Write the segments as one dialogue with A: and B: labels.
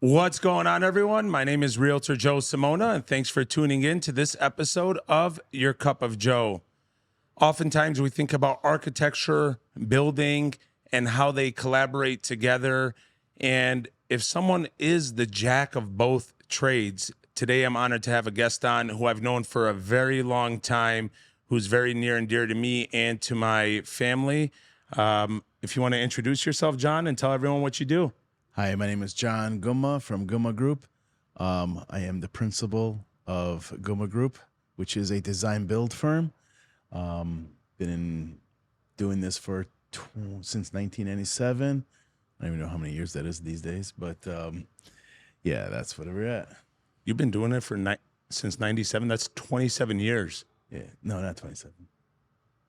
A: What's going on, everyone? My name is Realtor Joe Samona, and thanks for tuning in to this episode of Your Cup of Joe. Oftentimes, we think about architecture, building, and how they collaborate together. And if someone is the jack of both trades, today I'm honored to have a guest on who I've known for a very long time, who's very near and dear to me and to my family. If you want to introduce yourself, John, and tell everyone what you do.
B: Hi, my name is John Gumma from Gumma Group. I am the principal of Gumma Group, which is a design build firm. Been doing this for since 1997. I don't even know how many years that is these days, but yeah, that's where we're at.
A: You've been doing it since 97. That's 27 years.
B: Yeah, no, not 27.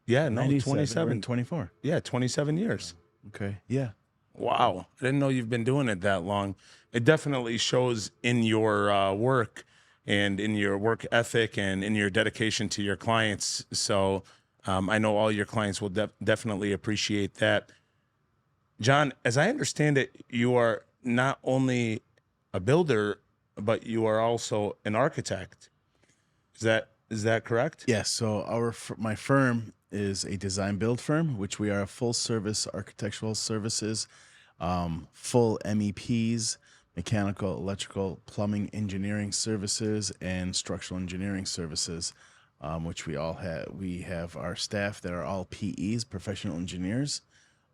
A: Yeah, no,
B: 97,
A: 27.
B: we're in 24.
A: Yeah, 27 years.
B: Okay, yeah.
A: Wow. I didn't know you've been doing it that long. It definitely shows in your work and in your work ethic and in your dedication to your clients. So I know all your clients will definitely appreciate that. John, as I understand it, you are not only a builder, but you are also an architect. Is that correct?
B: Yes. So my firm is a design build firm, which we are a full service architectural services, full MEPs, mechanical, electrical, plumbing, engineering services, and structural engineering services, which we all have. We have our staff that are all PEs, professional engineers.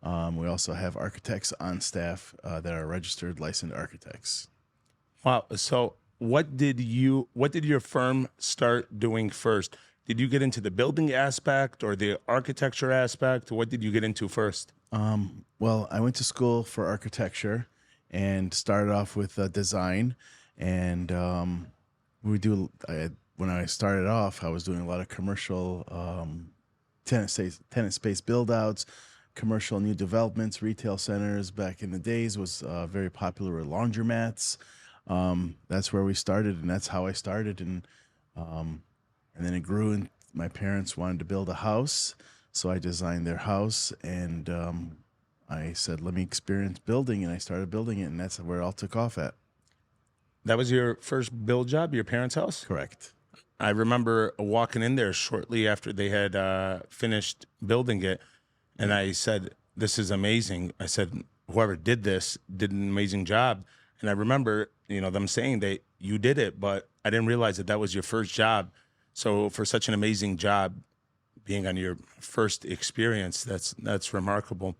B: We also have architects on staff that are registered licensed architects.
A: Wow. So what did your firm start doing first? Did you get into the building aspect or the architecture aspect? What did you get into first?
B: Well, I went to school for architecture and started off with design. And when I started off, I was doing a lot of commercial tenant space build outs, commercial new developments, retail centers. Back in the days was very popular with laundromats. That's where we started, and that's how I started. And then it grew, and my parents wanted to build a house, so I designed their house, and I said, let me experience building, and I started building it, and that's where it all took off at.
A: That was your first build job, your parents' house?
B: Correct.
A: I remember walking in there shortly after they had finished building it, and I said, this is amazing. I said, whoever did this did an amazing job. And I remember, them saying that you did it, but I didn't realize that was your first job. So for such an amazing job, being on your first experience, that's remarkable.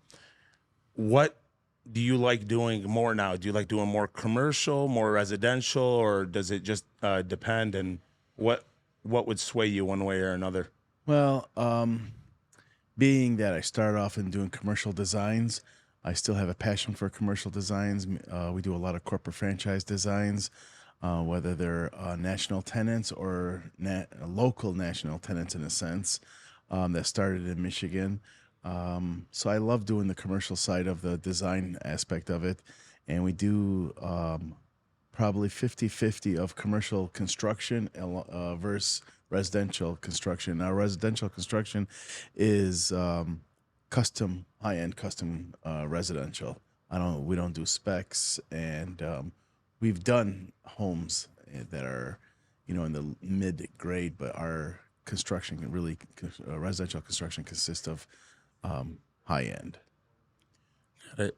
A: What do you like doing more now? Do you like doing more commercial, more residential, or does it just depend? And what would sway you one way or another?
B: Well, being that I started off in doing commercial designs, I still have a passion for commercial designs. We do a lot of corporate franchise designs, whether they're national tenants or local national tenants in a sense, that started in Michigan. So I love doing the commercial side of the design aspect of it. And we do probably 50-50 of commercial construction versus residential construction. Now, residential construction is high-end custom residential. We don't do specs, and we've done homes that are, in the mid-grade, but our residential construction consists of high-end.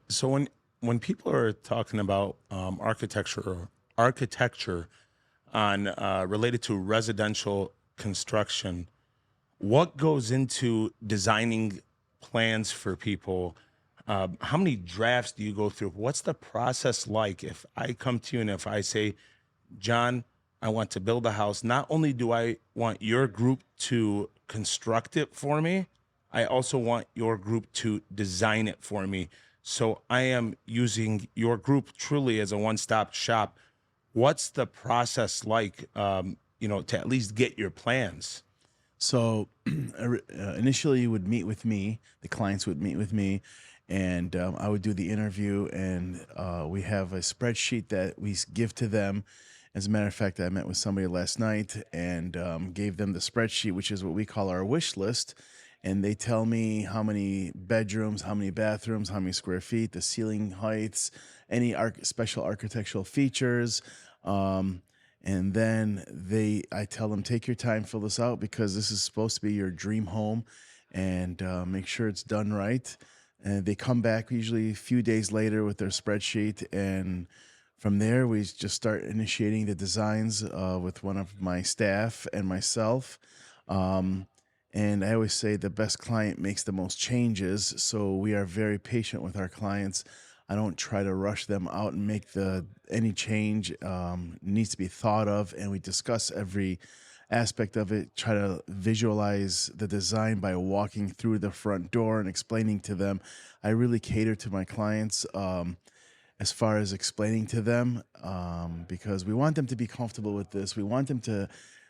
A: So when people are talking about architecture on related to residential construction, what goes into designing plans for people? How many drafts do you go through? What's the process like? If I come to you and if I say, John, I want to build a house, not only do I want your group to construct it for me, I also want your group to design it for me. So I am using your group truly as a one-stop shop. What's the process like, to at least get your plans?
B: So initially you would meet with me, the clients would meet with me, and I would do the interview, and we have a spreadsheet that we give to them. As a matter of fact, I met with somebody last night and gave them the spreadsheet, which is what we call our wish list. and they tell me how many bedrooms, how many bathrooms, how many square feet, the ceiling heights, any special architectural features. Um, and then I tell them, take your time, fill this out because this is supposed to be your dream home, and make sure it's done right. And they come back usually a few days later with their spreadsheet, and from there we just start initiating the designs with one of my staff and myself. Um, and I always say the best client makes the most changes. So we are very patient with our clients. I don't try to rush them out and make any change needs to be thought of, and we discuss every aspect of it. Try to visualize the design by walking through the front door and explaining to them. I really cater to my clients as far as explaining to them because we want them to be comfortable with this. We want them to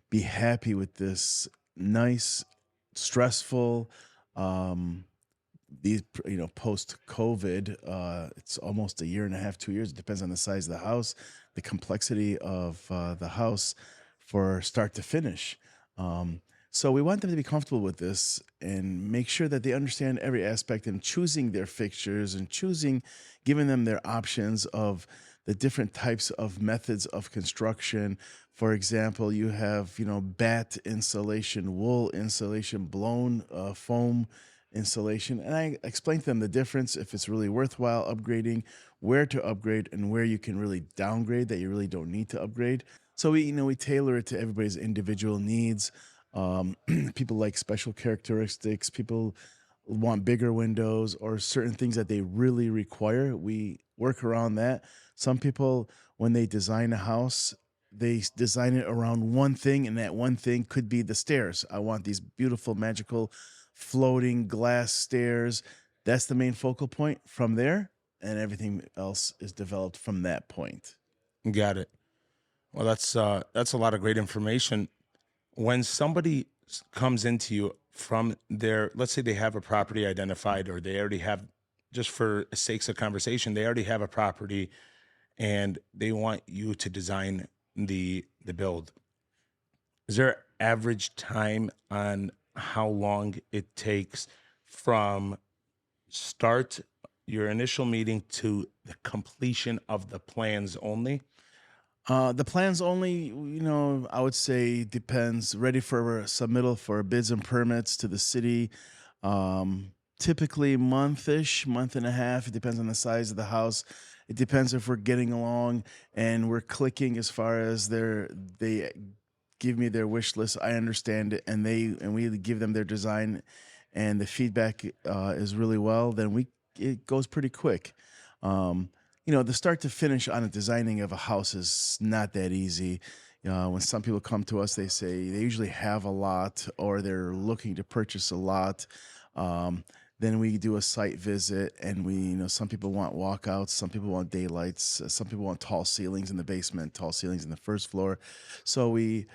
B: be happy with this nice, stressful, um, post COVID, it's almost a year and a half, 2 years. It depends on the size of the house, the complexity of the house for start to finish. Um, so we want them to be comfortable with this and make sure that they understand every aspect in choosing their fixtures and giving them their options of the different types of methods of construction. For example, you have, bat insulation, wool insulation, blown foam installation, and I explain to them the difference, if it's really worthwhile upgrading, where to upgrade, and where you can really downgrade that you really don't need to upgrade. So we tailor it to everybody's individual needs. um, People like special characteristics, people want bigger windows or certain things that they really require. We work around that. Some people, when they design a house, they design it around one thing, and that one thing could be the stairs. I want these beautiful, magical, floating glass stairs. That's the main focal point. From there, and everything else is developed from that point.
A: Got it. Well, that's a lot of great information. When somebody comes into you from their, let's say they have a property identified, or they already have, just for sakes of conversation, they already have a property and they want you to design the build. Is there average time on how long it takes from start your initial meeting to the completion of the plans only?
B: The plans only, I would say depends. Ready for a submittal for bids and permits to the city. Typically monthish, month and a half. It depends on the size of the house. It depends if we're getting along and we're clicking as far as they give me their wish list. I understand it, and we give them their design, and the feedback is really well. Then it goes pretty quick. Um, the start to finish on a designing of a house is not that easy. When some people come to us, they say they usually have a lot or they're looking to purchase a lot. Um, then we do a site visit, and some people want walkouts, some people want daylights, some people want tall ceilings in the basement, tall ceilings in the first floor. So we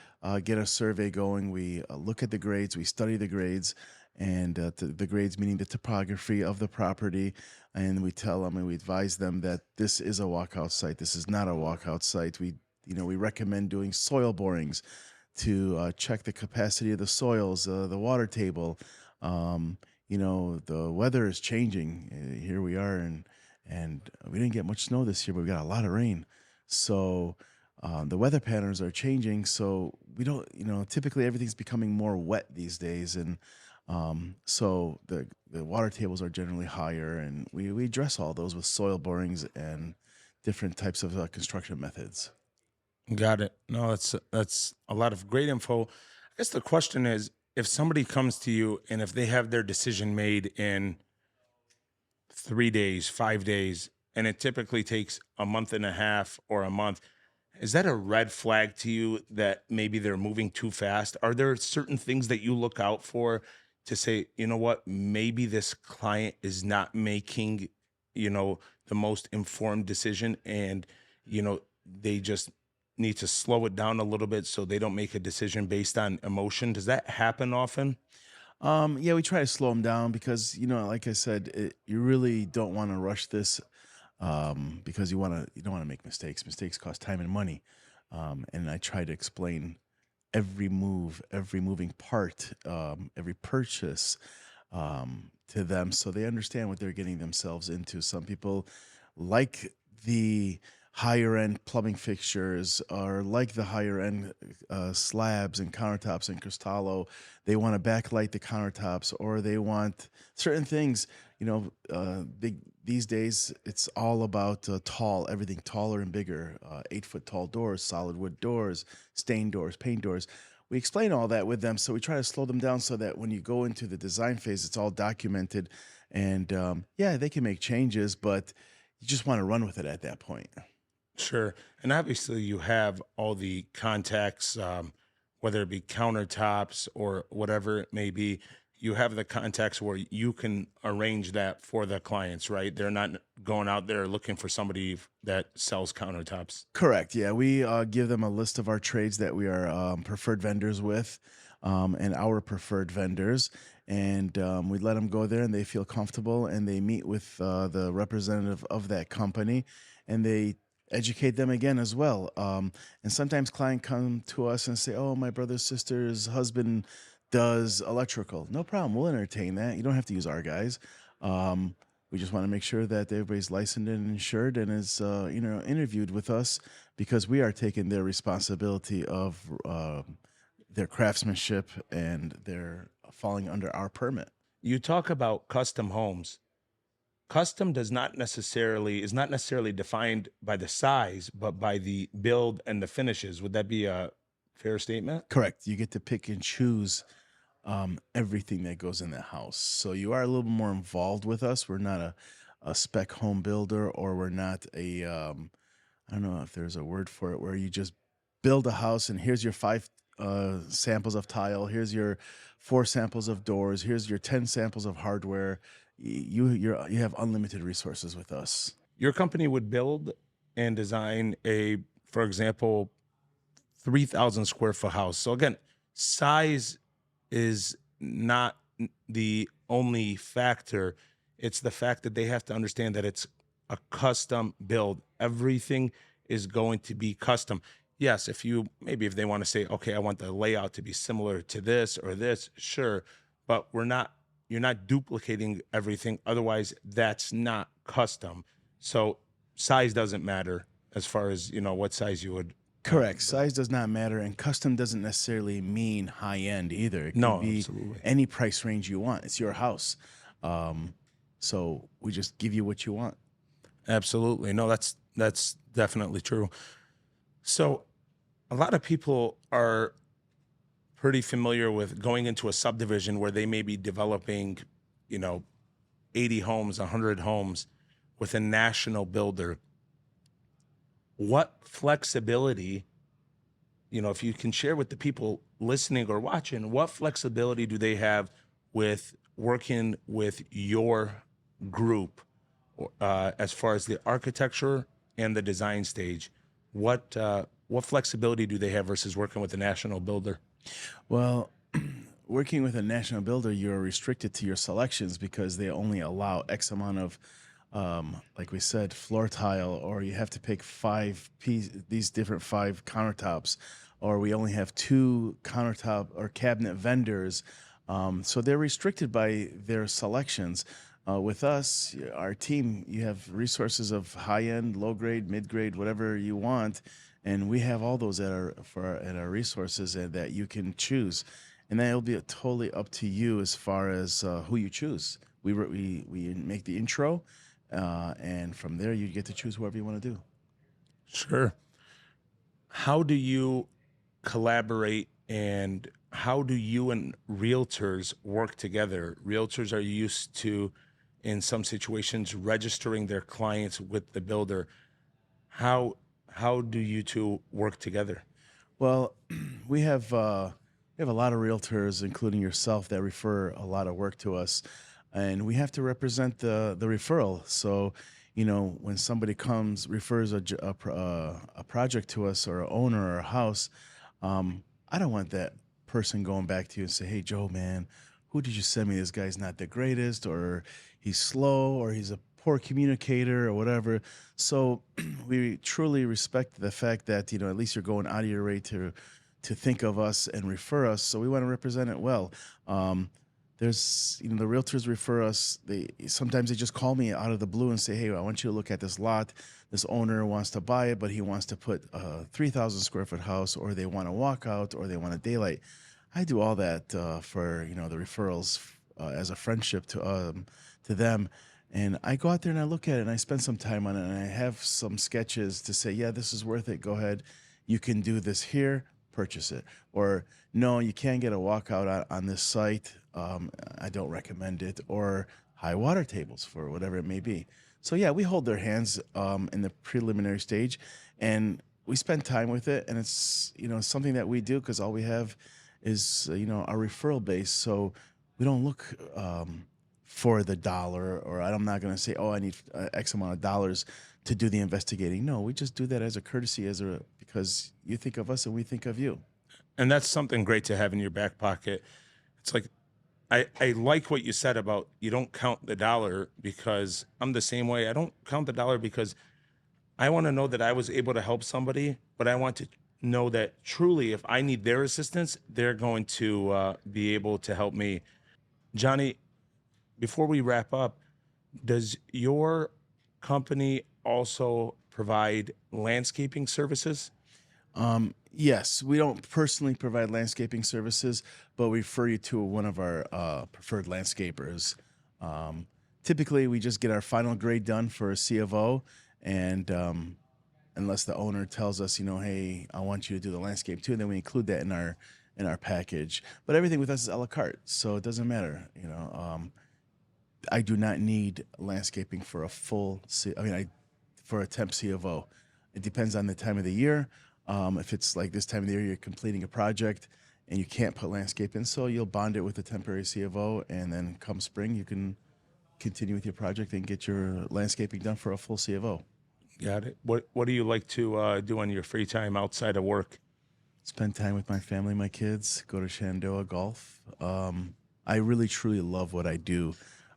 B: get a survey going. We look at the grades, we study the grades, and the grades meaning the topography of the property, and we tell them and we advise them that this is a walkout site. This is not a walkout site. We recommend doing soil borings to check the capacity of the soils, the water table. Um, the weather is changing. Here we are, and we didn't get much snow this year, but we got a lot of rain. So the weather patterns are changing. So we don't, typically everything's becoming more wet these days, and so the water tables are generally higher, and we address all those with soil borings and different types of construction methods.
A: Got it. No, that's a lot of great info. I guess the question is, if somebody comes to you and if they have their decision made in 3 days, 5 days, and it typically takes a month and a half or a month, is that a red flag to you that maybe they're moving too fast? Are there certain things that you look out for to say, you know what, maybe this client is not making, the most informed decision, and, they just need to slow it down a little bit so they don't make a decision based on emotion? Does that happen often?
B: Yeah, we try to slow them down because, like I said, you really don't want to rush this because you don't want to make mistakes. Mistakes cost time and money, and I try to explain every move, every moving part, every purchase. to them, so they understand what they're getting themselves into. Some people like the higher end plumbing fixtures, or like the higher end slabs and countertops and Cristallo. They want to backlight the countertops, or they want certain things. These days it's all about everything taller and bigger. 8 foot tall doors, solid wood doors, stained doors, paint doors. We explain all that with them, so we try to slow them down so that when you go into the design phase, it's all documented. And yeah, they can make changes, but you just want to run with it at that point.
A: Sure. And obviously, you have all the contacts, whether it be countertops or whatever it may be. You have the contacts where you can arrange that for the clients, right? They're not going out there looking for somebody that sells countertops.
B: Correct. Yeah, we give them a list of our trades that we are preferred vendors with, and our preferred vendors, and we let them go there, and they feel comfortable, and they meet with the representative of that company, and they educate them again as well. And sometimes clients come to us and say, "Oh, my brother's sister's husband does electrical." No problem. We'll entertain that. You don't have to use our guys. Um, we just want to make sure that everybody's licensed and insured and is, interviewed with us, because we are taking their responsibility of their craftsmanship, and they're falling under our permit.
A: You talk about custom homes. Custom is not necessarily defined by the size, but by the build and the finishes. Would that be a fair statement?
B: Correct. You get to pick and choose everything that goes in the house. So you are a little more involved with us. We're not a spec home builder, or we're not I don't know if there's a word for it, where you just build a house and here's your five samples of tile, here's your four samples of doors, here's your 10 samples of hardware. You have unlimited resources with us.
A: Your company would build and design for example, 3,000 square foot house. So again, size is not the only factor. It's the fact that they have to understand that it's a custom build. Everything is going to be custom. Yes, if they want to say, okay, I want the layout to be similar to this or this, sure. But you're not duplicating everything. Otherwise, that's not custom. So size doesn't matter as far as, what size you would.
B: Correct. Size does not matter, and custom doesn't necessarily mean high end either. It could
A: No,
B: be
A: absolutely.
B: any price range you want. It's your house. Um, so we just give you what you want.
A: Absolutely. No, that's definitely true. So a lot of people are pretty familiar with going into a subdivision where they may be developing, you know, 80 homes, 100 homes with a national builder. What flexibility, if you can share with the people listening or watching, what flexibility do they have with working with your group as far as the architecture and the design stage? What flexibility do they have versus working with a national builder?
B: Well, working with a national builder, you're restricted to your selections because they only allow X amount of, like we said, floor tile, or you have to pick these different five countertops, or we only have two countertop or cabinet vendors. So they're restricted by their selections. With us, our team, you have resources of high end, low grade, mid grade, whatever you want, and we have all those at our resources, and that you can choose, and that'll be totally up to you as far as who you choose. We make the intro, and from there you get to choose whoever you want to do.
A: Sure. How do you collaborate, and how do you and realtors work together? Realtors are used to, in some situations, registering their clients with the builder. How do you two work together?
B: Well, we have a lot of realtors, including yourself, that refer a lot of work to us, and we have to represent the referral. So, when somebody refers a project to us, or an owner or a house, I don't want that person going back to you and say, "Hey, Joe, man, who did you send me? This guy's not the greatest, or he's slow, or he's a poor communicator, or whatever." So we truly respect the fact that, at least you're going out of your way to think of us and refer us. So we want to represent it well. there's, the realtors refer us. Sometimes they just call me out of the blue and say, hey, I want you to look at this lot. This owner wants to buy it, but he wants to put a 3,000 square foot house, or they want a walkout, or they want a daylight. I do all that for, the referrals as a friendship to them. And I go out there and I look at it and I spend some time on it, and I have some sketches to say, yeah, this is worth it. Go ahead. You can do this here, purchase it. Or no, you can't get a walkout on this site. I don't recommend it. Or high water tables for whatever it may be. So yeah, we hold their hands in the preliminary stage, and we spend time with it. And it's, something that we do because all we have is, our referral base. So we don't look for the dollar, or I'm not going to say, oh, I need X amount of dollars to do the investigating. No, we just do that as a courtesy, because you think of us and we think of you.
A: And that's something great to have in your back pocket. It's like, I like what you said about you don't count the dollar, because I'm the same way. I don't count the dollar because I want to know that I was able to help somebody, but I want to know that truly, if I need their assistance, they're going to be able to help me. Johnny, before we wrap up, does your company also provide landscaping services?
B: Yes, we don't personally provide landscaping services, but we refer you to one of our preferred landscapers. Typically, we just get our final grade done for a C of O, and unless the owner tells us, hey, I want you to do the landscape too, then we include that in our package. But everything with us is a la carte, so it doesn't matter. I do not need landscaping for a full. For a temp C of O. It depends on the time of the year. If it's like this time of the year, you're completing a project and you can't put landscape in, so you'll bond it with a temporary C of O, and then come spring, you can continue with your project and get your landscaping done for a full C of O.
A: Got it. What do you like to do on your free time outside of work?
B: Spend time with my family, my kids, go to Shenandoah golf. I really truly love what I do.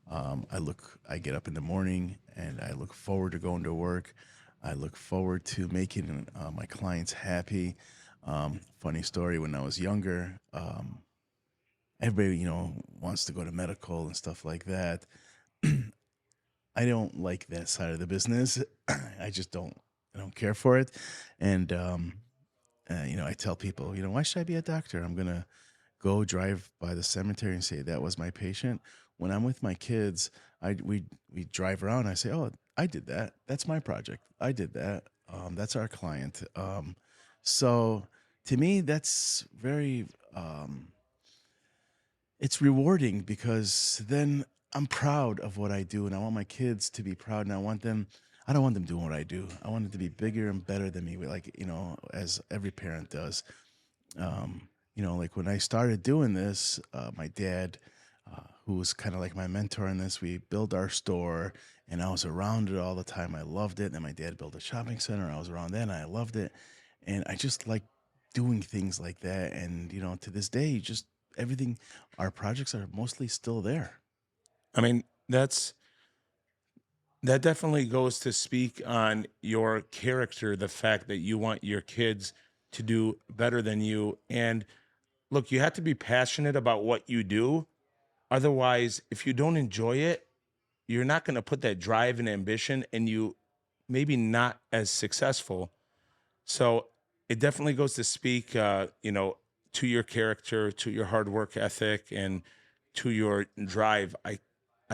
B: I get up in the morning and I look forward to going to work. I look forward to making my clients happy. Funny story, when I was younger, everybody, wants to go to medical and stuff like that. I don't like that side of the business. I don't care for it. And, I tell people, why should I be a doctor? I'm going to go drive by the cemetery and say, that was my patient. When I'm with my kids, we drive around. I say, oh, I did that. That's my project. I did that. That's our client. So to me, that's very, it's rewarding, because then I'm proud of what I do, and I want my kids to be proud, and I don't want them doing what I do. I want them to be bigger and better than me, like, as every parent does. Like when I started doing this, my dad, who was kind of like my mentor in this, we built our store, and I was around it all the time. I loved it. And then my dad built a shopping center. I was around that and I loved it. And I just like doing things like that. And, to this day, just everything, our projects are mostly still there.
A: I mean, that definitely goes to speak on your character, the fact that you want your kids to do better than you. And look, you have to be passionate about what you do. Otherwise, if you don't enjoy it, you're not going to put that drive and ambition, and you maybe not as successful. So it definitely goes to speak, to your character, to your hard work ethic, and to your drive. I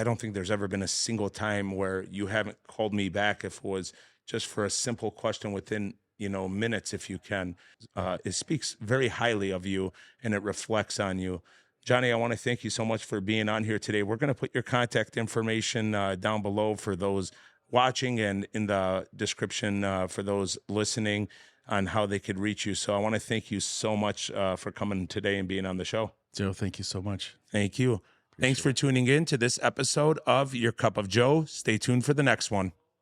A: don't think there's ever been a single time where you haven't called me back if it was just for a simple question within, minutes, if you can. It speaks very highly of you, and it reflects on you. Johnny, I want to thank you so much for being on here today. We're going to put your contact information down below for those watching, and in the description for those listening, on how they could reach you. So I want to thank you so much for coming today and being on the show.
B: Joe, thank you so much.
A: Thank you. Thanks for tuning in to this episode of Your Cup of Joe. Stay tuned for the next one.